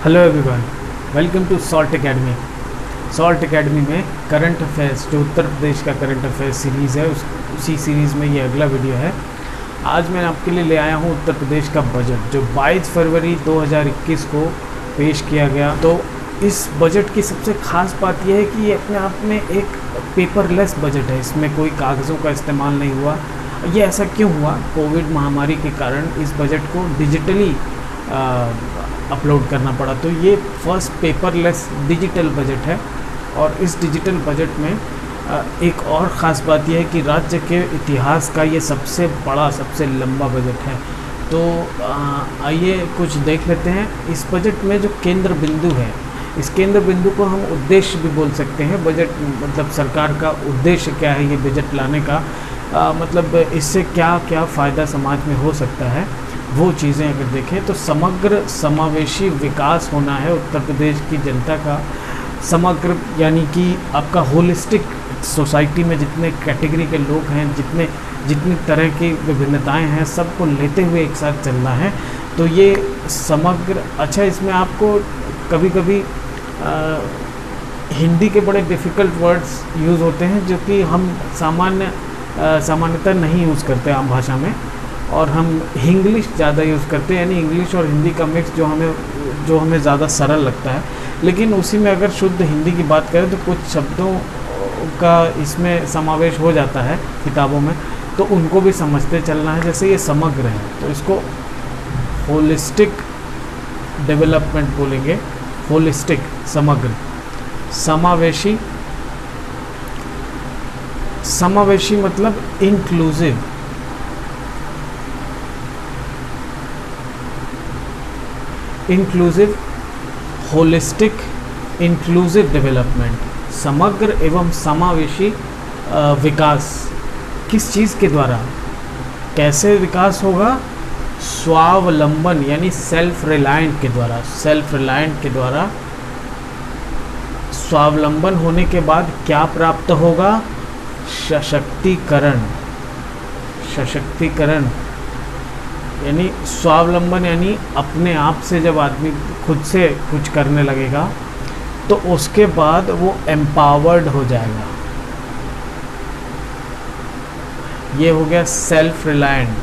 Hello everyone, welcome to Salt Academy. Salt Academy में current affairs, जो उत्तर प्रदेश का current affairs series है, उसी सीरीज़ में ये अगला वीडियो है। आज मैं आपके लिए ले आया हूँ उत्तर प्रदेश का बजट, जो 22 फरवरी 2021 को पेश किया गया। तो इस बजट की सबसे ख़ास बात यह है कि ये अपने आप में एक पेपरलेस बजट है। इसमें कोई कागज़ों का इस्तेमाल नहीं हुआ। ये ऐसा क्यों हुआ? कोविड महामारी के कारण इस बजट को डिजिटली अपलोड करना पड़ा। तो ये फर्स्ट पेपरलेस डिजिटल बजट है। और इस डिजिटल बजट में एक और ख़ास बात यह है कि राज्य के इतिहास का ये सबसे बड़ा, सबसे लंबा बजट है। तो आइए कुछ देख लेते हैं। इस बजट में जो केंद्र बिंदु है, इस केंद्र बिंदु को हम उद्देश्य भी बोल सकते हैं। बजट मतलब सरकार का उद्देश्य क्या है ये बजट लाने का, मतलब इससे क्या क्या फ़ायदा समाज में हो सकता है, वो चीज़ें अगर देखें तो समग्र समावेशी विकास होना है उत्तर प्रदेश की जनता का। समग्र यानी कि आपका होलिस्टिक सोसाइटी में जितने कैटेगरी के लोग हैं, जितनी तरह की विभिन्नताएं हैं, सबको लेते हुए एक साथ चलना है। तो ये समग्र अच्छा, इसमें आपको कभी कभी हिंदी के बड़े डिफ़िकल्ट वर्ड्स यूज़ होते हैं जो कि हम सामान्यतः नहीं यूज़ करते आम भाषा में, और हम इंग्लिश ज़्यादा यूज़ करते हैं, यानी इंग्लिश और हिंदी का मिक्स जो हमें ज़्यादा सरल लगता है। लेकिन उसी में अगर शुद्ध हिंदी की बात करें तो कुछ शब्दों का इसमें समावेश हो जाता है किताबों में, तो उनको भी समझते चलना है। जैसे ये समग्र है तो इसको होलिस्टिक डेवलपमेंट बोलेंगे। होलिस्टिक, समग्र। समावेशी, समावेशी मतलब inclusive. Inclusive, holistic, inclusive development, समग्र एवं समावेशी विकास। किस चीज़ के द्वारा, कैसे विकास होगा? स्वावलंबन यानी सेल्फ रिलायंट के द्वारा। सेल्फ रिलायंट के द्वारा स्वावलंबन होने के बाद क्या प्राप्त होगा? सशक्तिकरण। सशक्तिकरण यानी स्वावलंबन यानी अपने आप से जब आदमी खुद से कुछ करने लगेगा तो उसके बाद वो एम्पावर्ड हो जाएगा। ये हो गया सेल्फ रिलायंट,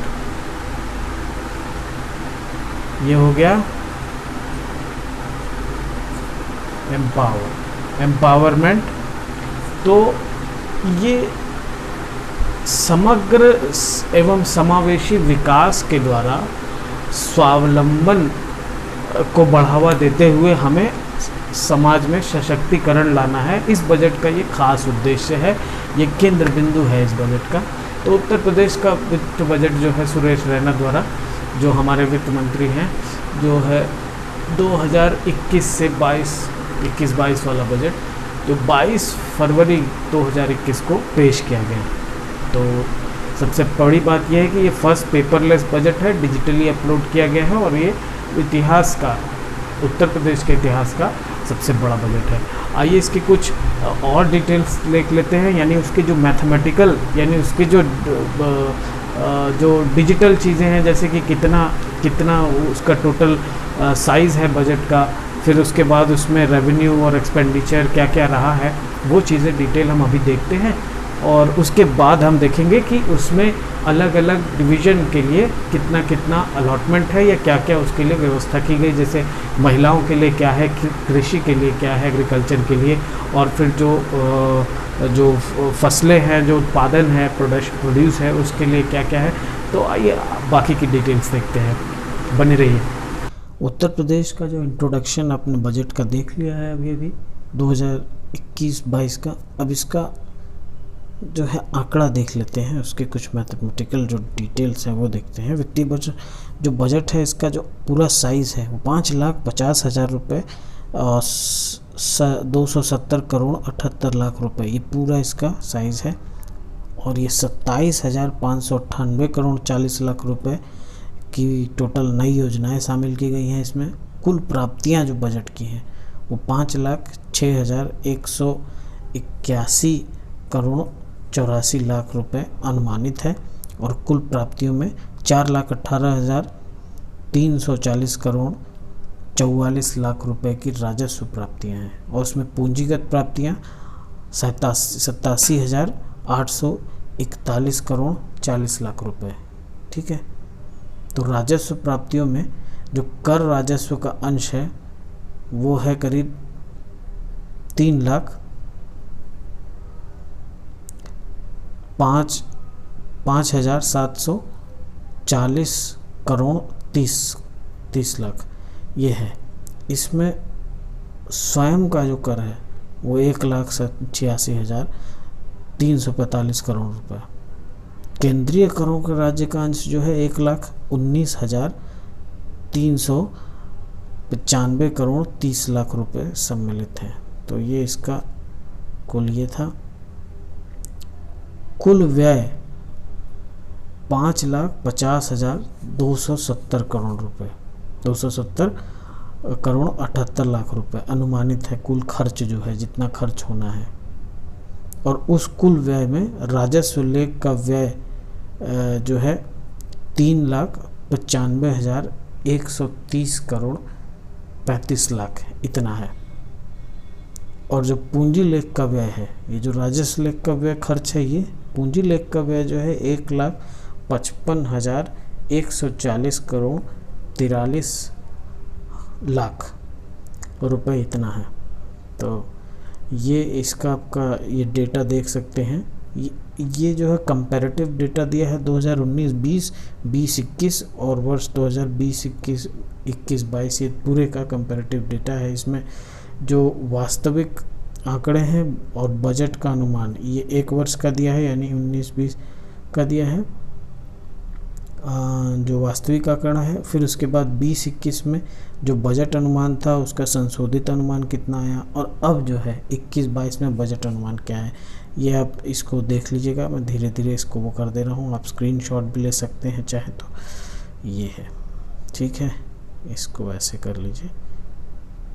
ये हो गया एम्पावरमेंट। तो ये समग्र एवं समावेशी विकास के द्वारा स्वावलंबन को बढ़ावा देते हुए हमें समाज में सशक्तिकरण लाना है। इस बजट का ये खास उद्देश्य है, ये केंद्र बिंदु है इस बजट का। तो उत्तर प्रदेश का वित्त बजट जो है सुरेश रैना द्वारा, जो हमारे वित्त मंत्री हैं, जो है 2021 से 21-22 वाला बजट, जो 22 फरवरी 2021 को पेश किया गया। तो सबसे बड़ी बात यह है कि ये फर्स्ट पेपरलेस बजट है, डिजिटली अपलोड किया गया है, और ये इतिहास का, उत्तर प्रदेश के इतिहास का सबसे बड़ा बजट है। आइए इसकी कुछ और डिटेल्स देख लेते हैं, यानी उसके जो मैथमेटिकल, यानी उसके जो डिजिटल चीज़ें हैं, जैसे कि कितना उसका टोटल साइज़ है बजट का, फिर उसके बाद उसमें रेवेन्यू और एक्सपेंडिचर क्या क्या रहा है, वो चीज़ें डिटेल हम अभी देखते हैं। और उसके बाद हम देखेंगे कि उसमें अलग अलग डिवीज़न के लिए कितना कितना अलॉटमेंट है या क्या क्या उसके लिए व्यवस्था की गई। जैसे महिलाओं के लिए क्या है, कृषि के लिए क्या है, एग्रीकल्चर के लिए, और फिर जो फसलें हैं, जो उत्पादन है, प्रोड्यूस है, उसके लिए क्या क्या है। तो आइए बाकी की डिटेल्स देखते हैं, बने रहिए। उत्तर प्रदेश का जो इंट्रोडक्शन आपने बजट का देख लिया है अभी 2021-22 का। अब इसका जो है आंकड़ा देख लेते हैं, उसके कुछ मैथमेटिकल जो डिटेल्स हैं वो देखते हैं। वित्तीय बजट, जो बजट है इसका जो पूरा साइज़ है वो 5,50,000 रुपये और 270 करोड़ 78 लाख रुपए, ये पूरा इसका साइज़ है। और ये 27,598 करोड़ 40 लाख रुपए की टोटल नई योजनाएं शामिल की गई हैं इसमें। कुल प्राप्तियां जो बजट की हैं वो 5,06,181 करोड़ 84 लाख रुपए अनुमानित है, और कुल प्राप्तियों में 4,18,340 करोड़ 44 लाख रुपए की राजस्व प्राप्तियां हैं, और उसमें पूंजीगत प्राप्तियां 87,841 करोड़ 40 लाख रुपए। ठीक है, तो राजस्व प्राप्तियों में जो कर राजस्व का अंश है वो है करीब 3,05,740 करोड़ 30 लाख ये है। इसमें स्वयं का जो कर है वो 1,86,345 करोड़ रुपए। केंद्रीय करों का राज्य का अंश जो है 1,19,395 करोड़ 30 लाख रुपए सम्मिलित है। तो ये इसका कुल ये था। कुल व्यय 5,50,270 करोड़ रुपए, 270 करोड़ 78 लाख रुपए अनुमानित है कुल खर्च जो है, जितना खर्च होना है। और उस कुल व्यय में राजस्व लेख का व्यय जो है 3,95,130 करोड़ 35 लाख इतना है। और जो पूंजी लेख का व्यय है, ये जो राजस्व लेख का व्यय खर्च है, ये पूंजी लेख का व्यय जो है 1,55,140 करोड़ 43 लाख रुपए इतना है। तो ये इसका आपका ये डेटा देख सकते हैं। ये जो है कंपैरेटिव डेटा दिया है 2019-20, 20-21 और वर्ष 2020-21, 21-22, ये पूरे का कंपैरेटिव डेटा है। इसमें जो वास्तविक आंकड़े हैं और बजट का अनुमान ये एक वर्ष का दिया है, यानी 19-20 का दिया है जो वास्तविक आंकड़ा है। फिर उसके बाद 20-21 में जो बजट अनुमान था उसका संशोधित अनुमान कितना आया, और अब जो है 21-22 में बजट अनुमान क्या है, ये आप इसको देख लीजिएगा। मैं धीरे धीरे इसको वो कर दे रहा हूँ, आप स्क्रीनशॉट भी ले सकते हैं चाहे तो। ये है, ठीक है, इसको ऐसे कर लीजिए,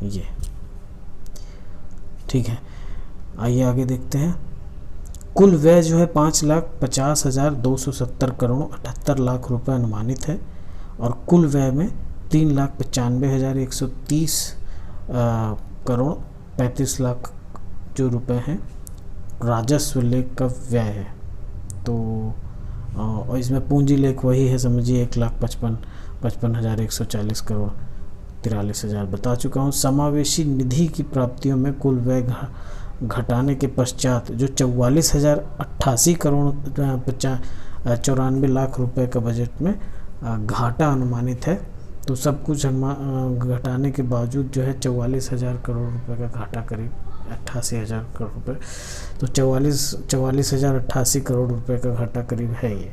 ये ठीक है। आइए आगे देखते हैं। कुल व्यय जो है 5,50,270 करोड़ 78 लाख रुपए अनुमानित है, और कुल व्यय में 3,95,130 करोड़ 35 लाख जो रुपए हैं राजस्व लेख का व्यय है। तो और इसमें पूंजी लेख वही है, समझिए 1,55,140 करोड़ 43,000 बता चुका हूँ। समावेशी निधि की प्राप्तियों में कुल व्यय घटाने के पश्चात जो 44,088 करोड़ 94 लाख रुपए का बजट में घाटा अनुमानित है। तो सब कुछ घटाने के बावजूद जो है 44,000 करोड़ रुपए का घाटा, करीब 88,000 करोड़ रुपए, तो 44,088 करोड़ रुपए का घाटा करीब है ये।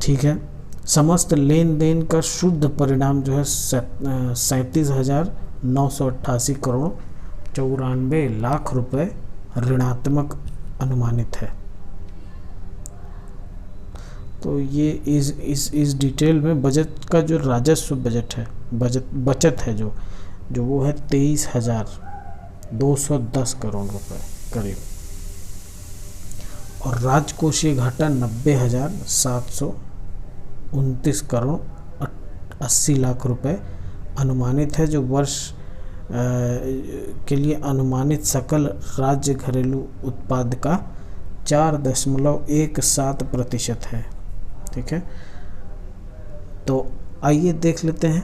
ठीक है, समस्त लेन देन का शुद्ध परिणाम जो है 37,988 करोड़ 94 लाख रुपए ऋणात्मक अनुमानित है। तो ये इस डिटेल में बजट का जो राजस्व बजट है, बचत है जो वो है 23,210 करोड़ रुपए करीब, और राजकोषीय घाटा 90,729 करोड़ 80 लाख रुपए अनुमानित है, जो वर्ष के लिए अनुमानित सकल राज्य घरेलू उत्पाद का 4.17% है। ठीक है, तो आइए देख लेते हैं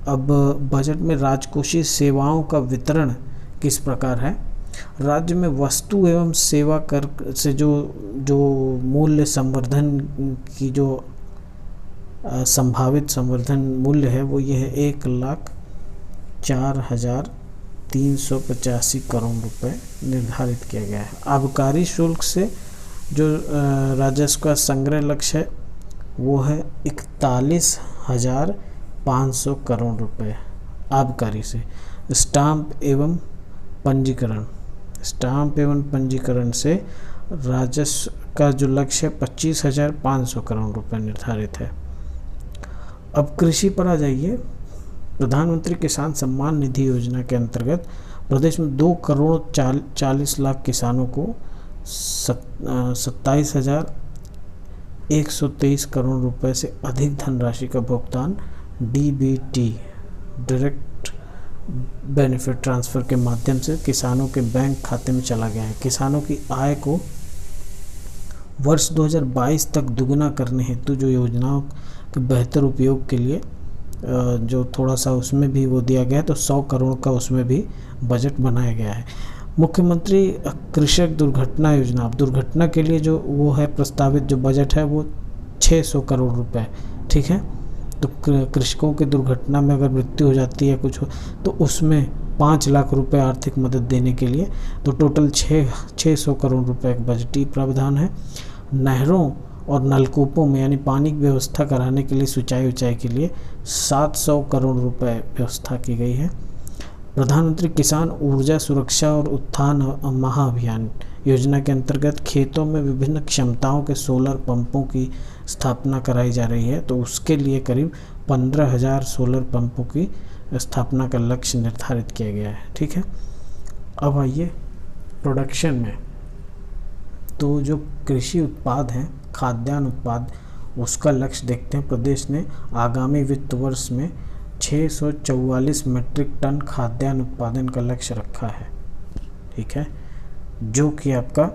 अब बजट में राजकोषीय सेवाओं का वितरण किस प्रकार है। राज्य में वस्तु एवं सेवा कर से जो मूल्य संवर्धन की जो संभावित संवर्धन मूल्य है वो ये है 1,04,385 करोड़ रुपए निर्धारित किया गया है। आबकारी शुल्क से जो राजस्व का संग्रह लक्ष्य है वो है 41,500 करोड़ रुपए आबकारी से। स्टाम्प एवं पंजीकरण से राजस्व का जो लक्ष्य 25,500 करोड़ रुपए निर्धारित है। अब कृषि पर आ जाइए। प्रधानमंत्री किसान सम्मान निधि योजना के अंतर्गत प्रदेश में 2,40 लाख किसानों को 27,123 करोड़ रुपए से अधिक धनराशि का भुगतान डीबीटी डायरेक्ट बेनिफिट ट्रांसफ़र के माध्यम से किसानों के बैंक खाते में चला गया है। किसानों की आय को वर्ष 2022 तक दुगना करने हेतु जो योजनाओं के बेहतर उपयोग के लिए जो थोड़ा सा उसमें भी वो दिया गया है, तो 100 करोड़ का उसमें भी बजट बनाया गया है। मुख्यमंत्री कृषक दुर्घटना योजना, अब दुर्घटना के लिए जो वो है प्रस्तावित जो बजट है वो 600 करोड़ रुपए, ठीक है। तो कृषकों की दुर्घटना में अगर मृत्यु हो जाती है कुछ हो, तो उसमें 5 लाख रुपए आर्थिक मदद देने के लिए, तो टोटल 600 करोड़ रुपए का बजटीय प्रावधान है। नहरों और नलकूपों में यानी पानी की व्यवस्था कराने के लिए सिंचाई के लिए 700 करोड़ रुपए व्यवस्था की गई है। प्रधानमंत्री किसान ऊर्जा सुरक्षा और उत्थान महाअभियान योजना के अंतर्गत खेतों में विभिन्न क्षमताओं के सोलर पंपों की स्थापना कराई जा रही है। तो उसके लिए करीब 15,000 सोलर पंपों की स्थापना का लक्ष्य निर्धारित किया गया है, ठीक है। अब आइए प्रोडक्शन में, तो जो कृषि उत्पाद हैं, खाद्यान्न उत्पाद, उसका लक्ष्य देखते हैं। प्रदेश ने आगामी वित्त वर्ष में 644 मीट्रिक टन खाद्यान्न उत्पादन का लक्ष्य रखा है, ठीक है, जो कि आपका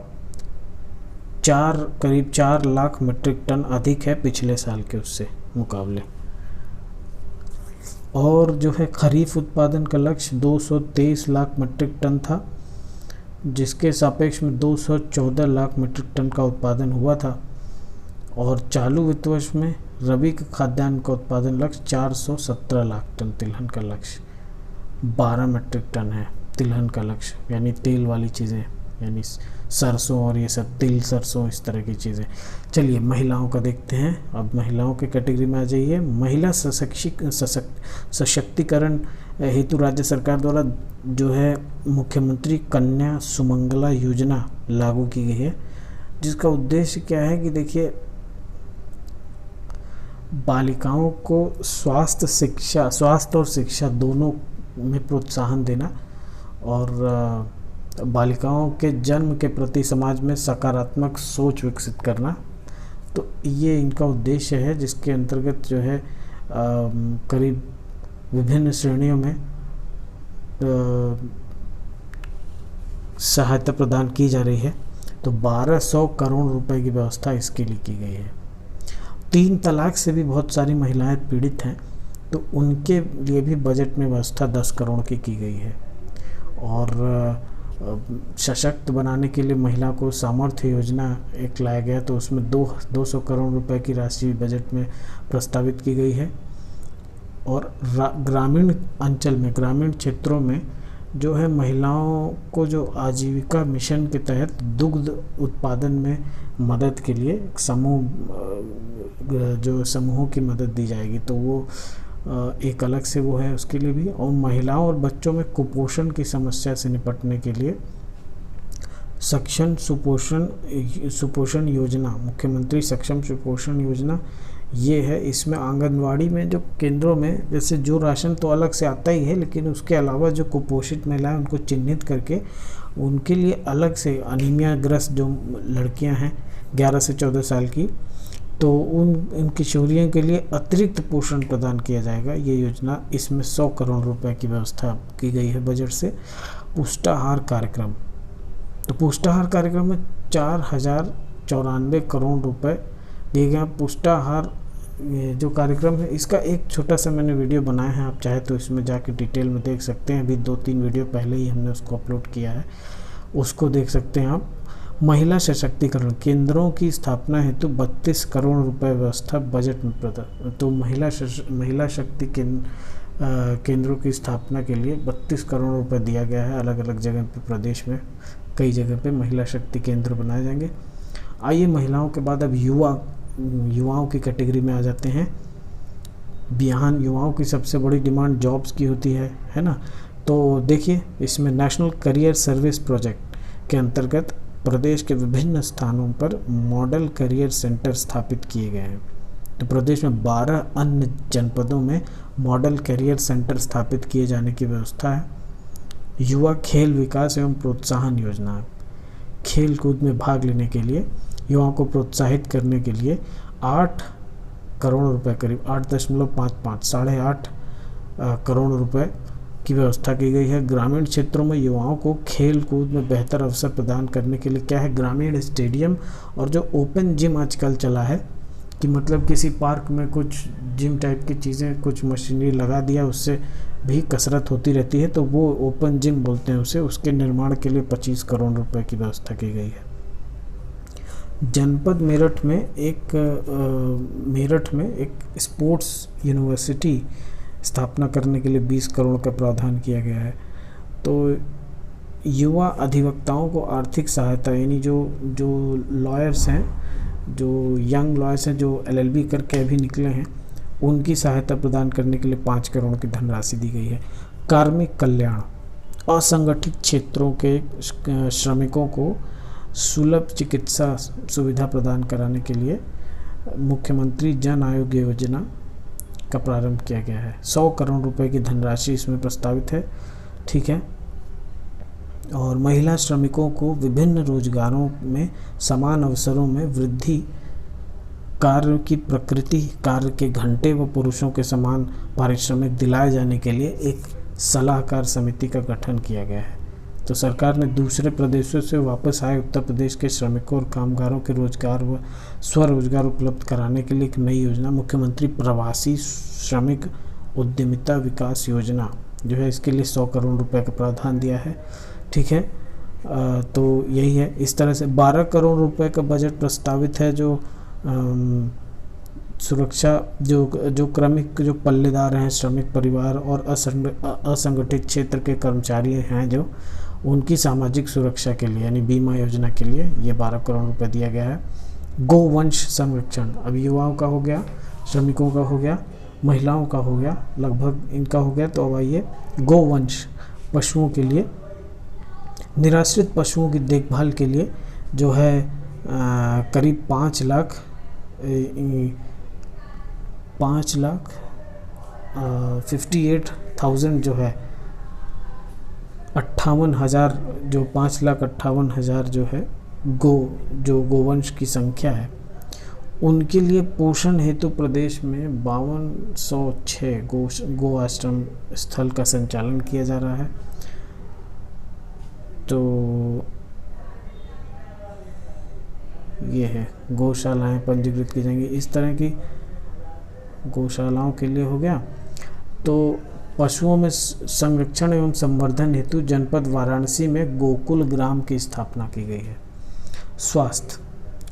करीब 4 लाख मीट्रिक टन अधिक है पिछले साल के उससे मुकाबले। और जो है खरीफ उत्पादन का लक्ष्य 223 लाख मीट्रिक टन था, जिसके सापेक्ष में 214 लाख मीट्रिक टन का उत्पादन हुआ था। और चालू वित्त वर्ष में रबी के खाद्यान्न का उत्पादन लक्ष्य 417 लाख टन, तिलहन का लक्ष्य 12 मीट्रिक टन है। तिलहन का लक्ष्य यानी तेल वाली चीज़ें, यानी सरसों और ये सब तिल, सरसों, इस तरह की चीज़ें। चलिए महिलाओं का देखते हैं। अब महिलाओं के कैटेगरी में आ जाइए। महिला सशक्तिकरण हेतु राज्य सरकार द्वारा जो है मुख्यमंत्री कन्या सुमंगला योजना लागू की गई है, जिसका उद्देश्य क्या है कि देखिए बालिकाओं को स्वास्थ्य और शिक्षा दोनों में प्रोत्साहन देना और बालिकाओं के जन्म के प्रति समाज में सकारात्मक सोच विकसित करना। तो ये इनका उद्देश्य है, जिसके अंतर्गत जो है करीब विभिन्न श्रेणियों में सहायता प्रदान की जा रही है। तो 1200 करोड़ रुपए की व्यवस्था इसके लिए की गई है। 3 तलाक से भी बहुत सारी महिलाएं पीड़ित हैं, तो उनके लिए भी बजट में व्यवस्था 10 करोड़ की गई है। और सशक्त बनाने के लिए महिला को सामर्थ्य योजना एक लाया गया, तो उसमें 200 करोड़ रुपए की राशि बजट में प्रस्तावित की गई है। और ग्रामीण अंचल में, ग्रामीण क्षेत्रों में जो है महिलाओं को जो आजीविका मिशन के तहत दुग्ध उत्पादन में मदद के लिए समूहों की मदद दी जाएगी, तो वो एक अलग से वो है उसके लिए भी। और महिलाओं और बच्चों में कुपोषण की समस्या से निपटने के लिए सक्षम सुपोषण योजना, मुख्यमंत्री सक्षम सुपोषण योजना ये है। इसमें आंगनवाड़ी में जो केंद्रों में जैसे जो राशन तो अलग से आता ही है, लेकिन उसके अलावा जो कुपोषित महिलाएं उनको चिन्हित करके उनके लिए अलग से अनीमिया ग्रस्त जो लड़कियां हैं 11 से 14 साल की, तो उन किशोरियों के लिए अतिरिक्त पोषण प्रदान किया जाएगा। ये योजना, इसमें 100 करोड़ रुपए की व्यवस्था की गई है बजट से। पुष्टाहार कार्यक्रम, तो पुष्टाहार कार्यक्रम में 4094 करोड़ रुपए दिए गए। पुष्टाहार जो कार्यक्रम है, इसका एक छोटा सा मैंने वीडियो बनाया है, आप चाहे तो इसमें जाके डिटेल में देख सकते हैं। अभी 2-3 वीडियो पहले ही हमने उसको अपलोड किया है, उसको देख सकते हैं आप। महिला सशक्तिकरण केंद्रों की स्थापना हेतु 32 करोड़ रुपए व्यवस्था बजट में प्रदान। तो महिला शक्ति केंद्रों की स्थापना के लिए 32 करोड़ रुपए दिया गया है। अलग अलग जगह पे, प्रदेश में कई जगह पे महिला शक्ति केंद्र बनाए जाएंगे। आइए महिलाओं के बाद अब युवाओं की कैटेगरी में आ जाते हैं। बिहान युवाओं की सबसे बड़ी डिमांड जॉब्स की होती है ना। तो देखिए इसमें नेशनल करियर सर्विस प्रोजेक्ट के अंतर्गत प्रदेश के विभिन्न स्थानों पर मॉडल करियर सेंटर स्थापित किए गए हैं। तो प्रदेश में 12 अन्य जनपदों में मॉडल करियर सेंटर स्थापित किए जाने की व्यवस्था है। युवा खेल विकास एवं प्रोत्साहन योजना, खेल कूद में भाग लेने के लिए युवाओं को प्रोत्साहित करने के लिए 8 करोड़ रुपए, करीब 8.55 8.5 करोड़ रुपए की व्यवस्था की गई है। ग्रामीण क्षेत्रों में युवाओं को खेल कूद में बेहतर अवसर प्रदान करने के लिए क्या है, ग्रामीण स्टेडियम और जो ओपन जिम आजकल चला है कि मतलब किसी पार्क में कुछ जिम टाइप की चीज़ें, कुछ मशीनरी लगा दिया, उससे भी कसरत होती रहती है, तो वो ओपन जिम बोलते हैं उसे, उसके निर्माण के लिए 25 करोड़ रुपए की व्यवस्था की गई है। जनपद मेरठ में एक स्पोर्ट्स यूनिवर्सिटी स्थापना करने के लिए 20 करोड़ का प्रावधान किया गया है। तो युवा अधिवक्ताओं को आर्थिक सहायता, यानी जो लॉयर्स हैं, जो यंग लॉयर्स हैं, जो LLB करके अभी निकले हैं, उनकी सहायता प्रदान करने के लिए 5 करोड़ की धनराशि दी गई है। कार्मिक कल्याण, असंगठित क्षेत्रों के श्रमिकों को सुलभ चिकित्सा सुविधा प्रदान कराने के लिए मुख्यमंत्री जन आरोग्य योजना का प्रारंभ किया गया है। 100 करोड़ रुपए की धनराशि इसमें प्रस्तावित है, ठीक है। और महिला श्रमिकों को विभिन्न रोजगारों में समान अवसरों में वृद्धि, कार्य की प्रकृति, कार्य के घंटे व पुरुषों के समान पारिश्रमिक दिलाए जाने के लिए एक सलाहकार समिति का गठन किया गया है। तो सरकार ने दूसरे प्रदेशों से वापस आए उत्तर प्रदेश के श्रमिकों और कामगारों के रोजगार व स्वरोजगार उपलब्ध कराने के लिए एक नई योजना, मुख्यमंत्री प्रवासी श्रमिक उद्यमिता विकास योजना जो है, इसके लिए 100 करोड़ रुपए का प्रावधान दिया है, ठीक है। तो यही है। इस तरह से 12 करोड़ रुपए का बजट प्रस्तावित है, जो सुरक्षा, जो क्रमिक, जो पल्लेदार हैं, श्रमिक परिवार और असंगठित क्षेत्र के कर्मचारी हैं, जो उनकी सामाजिक सुरक्षा के लिए, यानी बीमा योजना के लिए ये 12 करोड़ रुपए दिया गया है। गोवंश संरक्षण, अब युवाओं का हो गया, श्रमिकों का हो गया, महिलाओं का हो गया, लगभग इनका हो गया। तो अब आइए गोवंश, पशुओं के लिए, निराश्रित पशुओं की देखभाल के लिए जो है करीब 5,58,000 जो है 58,000, जो 5,58,000 जो है गोवंश की संख्या है, उनके लिए पोषण हेतु प्रदेश में 5206 गो आश्रम स्थल का संचालन किया जा रहा है। तो ये है, गौशालाएं पंजीकृत की जाएंगी, इस तरह की गौशालाओं के लिए हो गया। तो पशुओं में संरक्षण एवं संवर्धन हेतु जनपद वाराणसी में गोकुल ग्राम की स्थापना की गई है। स्वास्थ्य,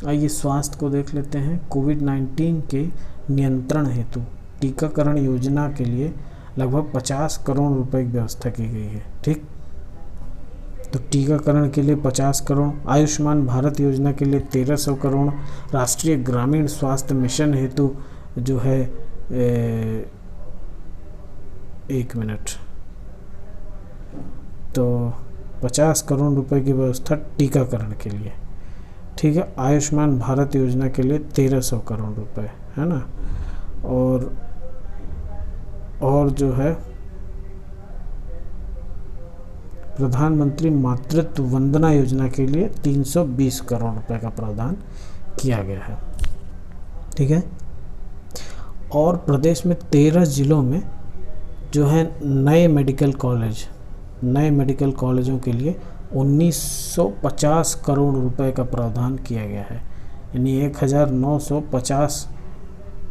आइए स्वास्थ्य को देख लेते हैं। कोविड-19 के नियंत्रण हेतु टीकाकरण योजना के लिए लगभग 50 करोड़ रुपए की व्यवस्था की गई है, ठीक। तो टीकाकरण के लिए 50 करोड़, आयुष्मान भारत योजना के लिए 1300 करोड़, राष्ट्रीय ग्रामीण स्वास्थ्य मिशन हेतु जो है 1 मिनट, तो 50 करोड़ रुपए की व्यवस्था टीकाकरण के लिए, ठीक है। आयुष्मान भारत योजना के लिए 1300 करोड़ रुपए, है ना। और जो है प्रधानमंत्री मातृत्व वंदना योजना के लिए 320 करोड़ रुपए का प्रावधान किया गया है, ठीक है। और प्रदेश में 13 जिलों में जो है नए मेडिकल कॉलेजों के लिए 1950 करोड़ रुपए का प्रावधान किया गया है, यानी 1950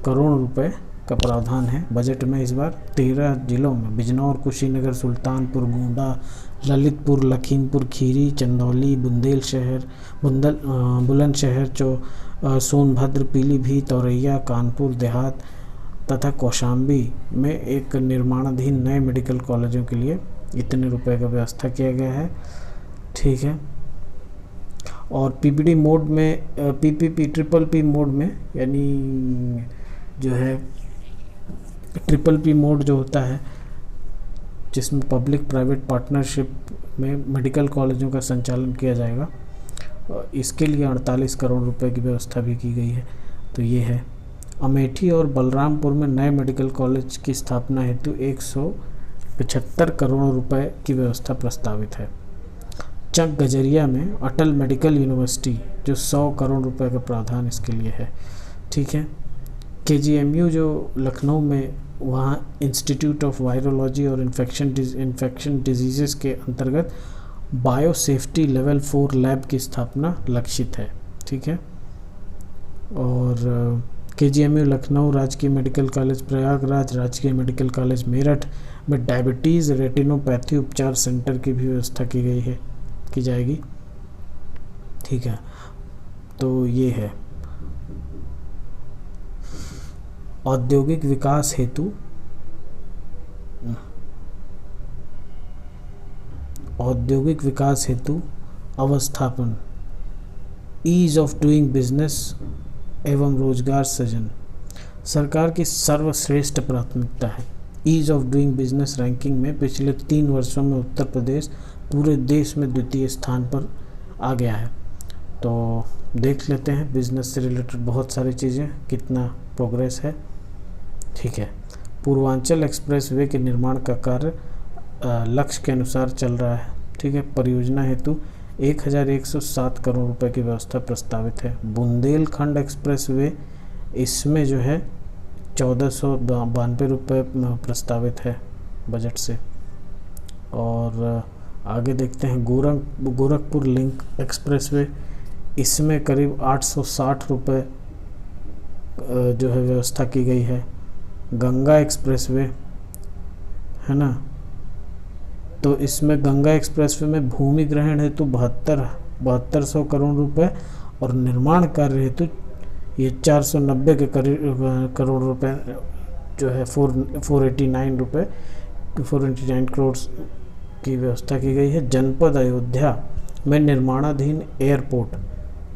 करोड़ रुपए का प्रावधान है बजट में इस बार 13 जिलों में। बिजनौर, कुशीनगर, सुल्तानपुर, गोंडा, ललितपुर, लखीमपुर खीरी, चंदौली, बुलंदशहर, सोनभद्र, पीलीभीत, औरैया, कानपुर देहात तथा कौशाम्बी में एक निर्माणाधीन नए मेडिकल कॉलेजों के लिए इतने रुपए का व्यवस्था किया गया है, ठीक है। और PPP मोड में, PPP मोड में, यानी जो है PPP मोड जो होता है, जिसमें पब्लिक प्राइवेट पार्टनरशिप में मेडिकल कॉलेजों का संचालन किया जाएगा, इसके लिए 48 करोड़ रुपए की व्यवस्था भी की गई है। तो ये है। अमेठी और बलरामपुर में नए मेडिकल कॉलेज की स्थापना हेतु 175 करोड़ रुपए की व्यवस्था प्रस्तावित है। चक गजरिया में अटल मेडिकल यूनिवर्सिटी जो 100 करोड़ रुपए का प्रावधान इसके लिए है, ठीक है। KGMU जो लखनऊ में, वहाँ इंस्टीट्यूट ऑफ वायरोलॉजी और इन्फेक्शन डिजीज़ के अंतर्गत बायो सेफ्टी लेवल 4 लैब की स्थापना लक्षित है। ठीक है। और KGMU लखनऊ, राजकीय मेडिकल कॉलेज प्रयागराज, राजकीय मेडिकल कॉलेज मेरठ में डायबिटीज़ रेटिनोपैथी उपचार सेंटर की भी व्यवस्था की जाएगी। ठीक है। तो ये है औद्योगिक विकास हेतु अवस्थापन, ईज ऑफ डूइंग बिजनेस एवं रोजगार सृजन सरकार की सर्वश्रेष्ठ प्राथमिकता है। Ease of doing business ranking में पिछले 3 वर्षों में उत्तर प्रदेश पूरे देश में द्वितीय स्थान पर आ गया है। तो देख लेते हैं बिजनेस से रिलेटेड बहुत सारी चीज़ें, कितना प्रोग्रेस है। ठीक है। पूर्वांचल एक्सप्रेस वे के निर्माण का कार्य लक्ष्य के अनुसार चल रहा है। ठीक है। परियोजना हेतु 1107 करोड़ रुपए की व्यवस्था प्रस्तावित है। बुंदेलखंड एक्सप्रेस वे, इसमें जो है 1492 रुपये प्रस्तावित है बजट से। और आगे देखते हैं गोरखपुर लिंक एक्सप्रेस वे, इसमें करीब 860 रुपये जो है व्यवस्था की गई है। गंगा एक्सप्रेस वे है ना, तो इसमें गंगा एक्सप्रेसवे में भूमि ग्रहण हेतु 7200 करोड़ रुपए और निर्माण कार्य हेतु ये 490 के करोड़ रुपए जो है 489 करोड़ की व्यवस्था की गई है। जनपद अयोध्या में निर्माणाधीन एयरपोर्ट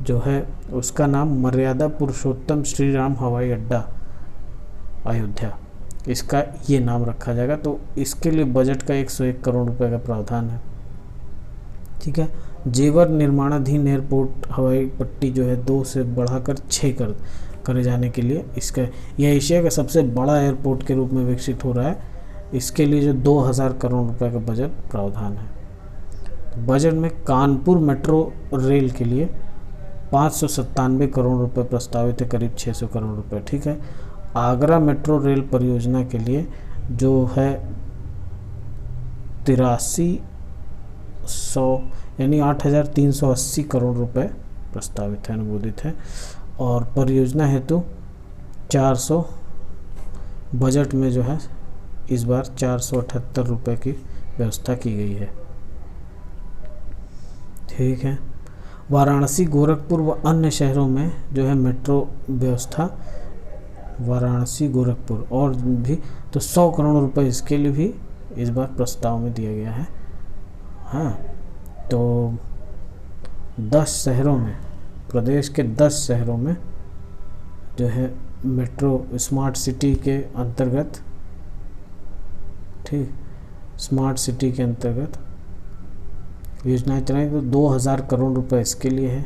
जो है उसका नाम मर्यादा पुरुषोत्तम श्री राम हवाई अड्डा अयोध्या, इसका ये नाम रखा जाएगा। तो इसके लिए बजट का 101 करोड़ रुपए का प्रावधान है। ठीक है। जेवर निर्माणाधीन एयरपोर्ट हवाई पट्टी जो है 2 से बढ़ाकर 6 करे जाने के लिए, इसका यह एशिया का सबसे बड़ा एयरपोर्ट के रूप में विकसित हो रहा है। इसके लिए जो 2000 करोड़ रुपए का बजट प्रावधान है। बजट में कानपुर मेट्रो रेल के लिए 597 करोड़ रुपए प्रस्तावित है, करीब 600 करोड़ रुपए। ठीक है। आगरा मेट्रो रेल परियोजना के लिए जो है 8300 यानी 8380 करोड़ रुपए प्रस्तावित है, अनुमोदित है। और परियोजना हेतु 400 बजट में जो है इस बार 478 रुपए की व्यवस्था की गई है। ठीक है। वाराणसी, गोरखपुर व अन्य शहरों में जो है मेट्रो व्यवस्था, वाराणसी, गोरखपुर और भी, तो 100 करोड़ रुपए इसके लिए भी इस बार प्रस्ताव में दिया गया है। हाँ, तो 10 शहरों में, प्रदेश के 10 शहरों में जो है मेट्रो स्मार्ट सिटी के अंतर्गत, ठीक, स्मार्ट सिटी के अंतर्गत योजनाएं चलाई। तो 2000 करोड़ रुपए इसके लिए है।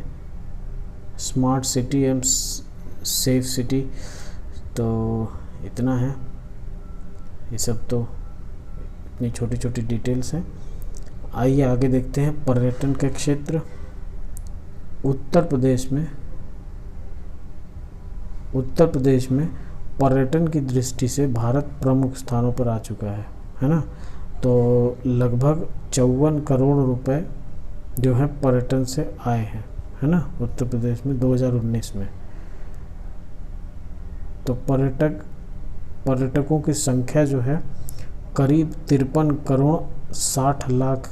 स्मार्ट सिटी एवं सेफ सिटी, तो इतना है। ये सब तो इतनी छोटी छोटी डिटेल्स हैं। आइए आगे देखते हैं पर्यटन के क्षेत्र। उत्तर प्रदेश में पर्यटन की दृष्टि से भारत प्रमुख स्थानों पर आ चुका है ना। तो लगभग 54 करोड़ रुपए जो है पर्यटन से आए हैं, है ना, उत्तर प्रदेश में 2019 में। तो पर्यटकों की संख्या जो है करीब 53 करोड़ 60 लाख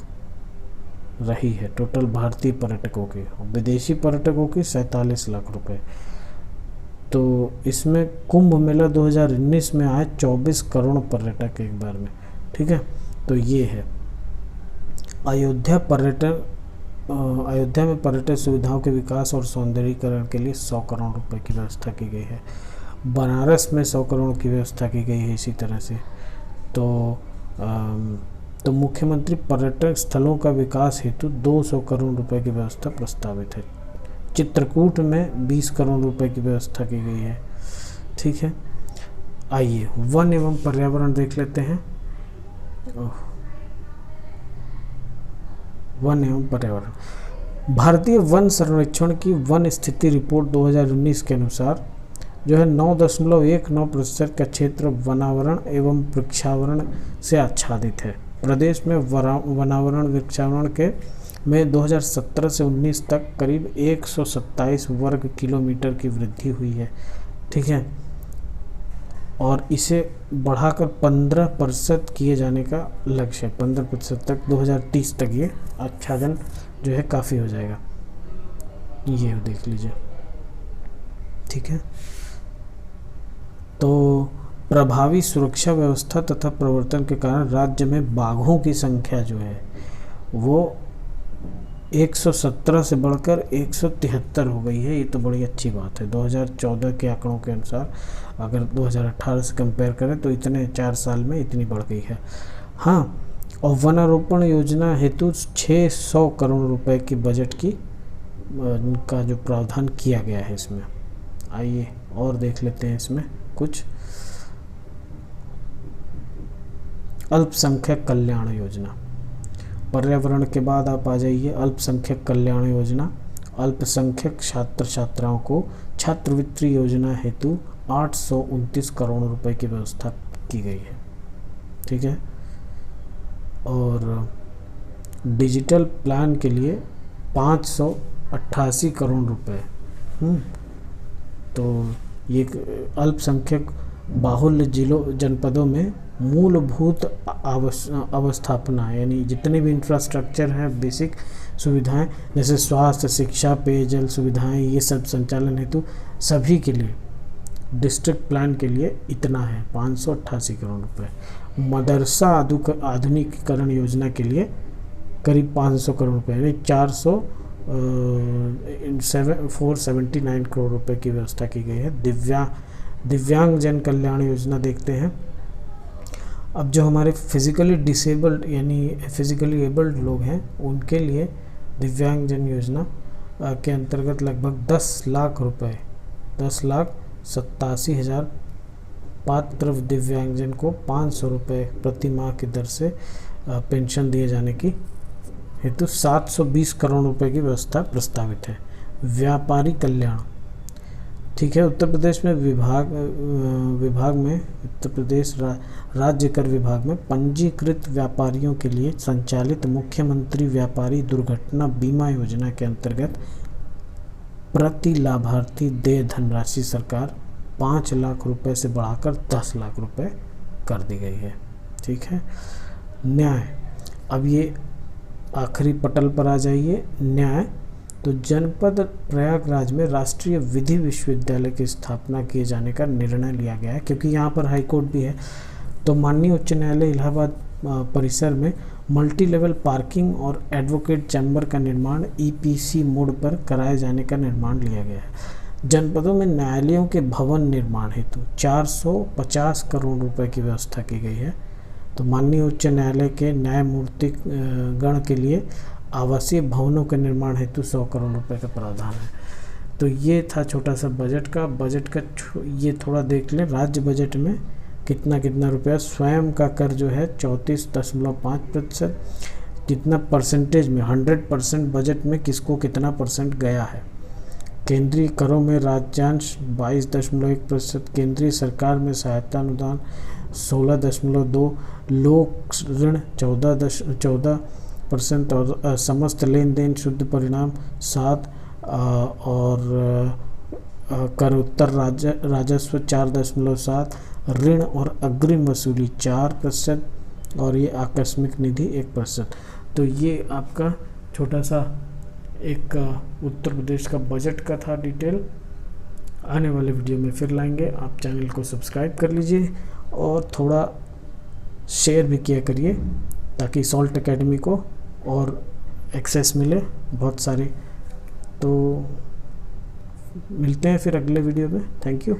रही है टोटल भारतीय पर्यटकों की, और विदेशी पर्यटकों की 47 लाख रुपए। तो इसमें कुंभ मेला 2019 में आए 24 करोड़ पर्यटक एक बार में। ठीक है। तो ये है अयोध्या में पर्यटन सुविधाओं के विकास और सौंदर्यीकरण के लिए 100 करोड़ रुपए की व्यवस्था की गई है। बनारस में 100 करोड़ की व्यवस्था की गई है इसी तरह से। तो मुख्यमंत्री पर्यटक स्थलों का विकास हेतु 200 करोड़ रुपए की व्यवस्था प्रस्तावित है। चित्रकूट में 20 करोड़ रुपए की व्यवस्था की गई है। ठीक है। आइए वन एवं पर्यावरण देख लेते हैं। वन एवं पर्यावरण, भारतीय वन सर्वेक्षण की वन स्थिति रिपोर्ट 2019 के अनुसार जो है 9.19% का क्षेत्र वनावरण एवं वृक्षावरण से आच्छादित है। प्रदेश में वनावरण वृक्षावरण के में 2017 से 19 तक करीब 127 वर्ग किलोमीटर की वृद्धि हुई है। ठीक है, और इसे बढ़ाकर 15% किए जाने का लक्ष्य है। 15% तक 2030 तक ये आच्छादन जो है काफ़ी हो जाएगा। ये देख लीजिए। ठीक है, तो प्रभावी सुरक्षा व्यवस्था तथा प्रवर्तन के कारण राज्य में बाघों की संख्या जो है वो 117 से बढ़कर 173 हो गई है। ये तो बड़ी अच्छी बात है। 2014 के आंकड़ों के अनुसार अगर 2018 से कंपेयर करें तो इतने 4 साल में इतनी बढ़ गई है। हाँ, और वनारोपण योजना हेतु 600 करोड़ रुपए की बजट की का जो प्रावधान किया गया है इसमें। आइए और देख लेते हैं इसमें कुछ। अल्पसंख्यक कल्याण योजना, पर्यावरण के बाद आप आ जाइए। अल्पसंख्यक कल्याण योजना, अल्पसंख्यक छात्र छात्राओं को छात्रवृत्ति योजना हेतु 829 करोड़ रुपए की व्यवस्था की गई है। ठीक है, और डिजिटल प्लान के लिए 588 करोड़ रुपए। तो ये अल्पसंख्यक बाहुल्य जिलों जनपदों में मूलभूत अवस्थापना यानी जितने भी इंफ्रास्ट्रक्चर हैं, बेसिक सुविधाएं जैसे स्वास्थ्य, शिक्षा, पेयजल सुविधाएं, ये सब संचालन हेतु सभी के लिए डिस्ट्रिक्ट प्लान के लिए इतना है 588 करोड़ रुपए। मदरसा आधुनिकीकरण योजना के लिए करीब 500 करोड़ रुपए यानी 479 करोड़ रुपए की व्यवस्था की गई है। दिव्यांग जन कल्याण योजना देखते हैं। अब जो हमारे फिजिकली डिसेबल्ड यानी फिजिकली एबल्ड लोग हैं उनके लिए दिव्यांग जन योजना के अंतर्गत लगभग 10 लाख रुपए 10,87,000 पात्र दिव्यांगजन को 500 रुपये प्रति माह की दर से पेंशन दिए जाने की हेतु 720 करोड़ रुपए की व्यवस्था प्रस्तावित है। व्यापारी कल्याण, ठीक है, उत्तर प्रदेश में विभाग में उत्तर प्रदेश राज्य कर विभाग में पंजीकृत व्यापारियों के लिए संचालित मुख्यमंत्री व्यापारी दुर्घटना बीमा योजना के अंतर्गत प्रति लाभार्थी देय धनराशि सरकार 5 लाख रुपए से बढ़ाकर 10 लाख रुपए कर दी गई है। ठीक है, न्याय, अब ये आखिरी पटल पर आ जाइए। न्याय, तो जनपद प्रयागराज में राष्ट्रीय विधि विश्वविद्यालय की स्थापना किए जाने का निर्णय लिया गया है, क्योंकि यहाँ पर हाईकोर्ट भी है। तो माननीय उच्च न्यायालय इलाहाबाद परिसर में मल्टी लेवल पार्किंग और एडवोकेट चैम्बर का निर्माण EPC मोड पर कराए जाने का निर्माण लिया गया है। जनपदों में न्यायालयों के भवन निर्माण हेतु 450 करोड़ रुपए की व्यवस्था की गई है। तो माननीय उच्च न्यायालय के न्यायमूर्ति गण के लिए आवासीय भवनों के निर्माण हेतु 100 करोड़ रुपए का प्रावधान है। तो ये था छोटा सा बजट का ये थोड़ा देख लें। राज्य बजट में कितना रुपया, स्वयं का कर जो है 34.5%, कितना परसेंटेज में 100% बजट में किसको कितना परसेंट गया है। केंद्रीय करों में राज्यांश 22.1%, केंद्रीय सरकार में सहायता अनुदान 16.2%, लोक ऋण 14% और समस्त लेन देन शुद्ध परिणाम 7 और कर उत्तर राजस्व 4.7, ऋण और अग्रिम वसूली 4% और ये आकस्मिक निधि 1%। तो ये आपका छोटा सा एक उत्तर प्रदेश का बजट का था डिटेल। आने वाले वीडियो में फिर लाएंगे। आप चैनल को सब्सक्राइब कर लीजिए और थोड़ा शेयर भी किया करिए ताकि सॉल्ट एकेडमी को और एक्सेस मिले बहुत सारे। तो मिलते हैं फिर अगले वीडियो में। Thank you.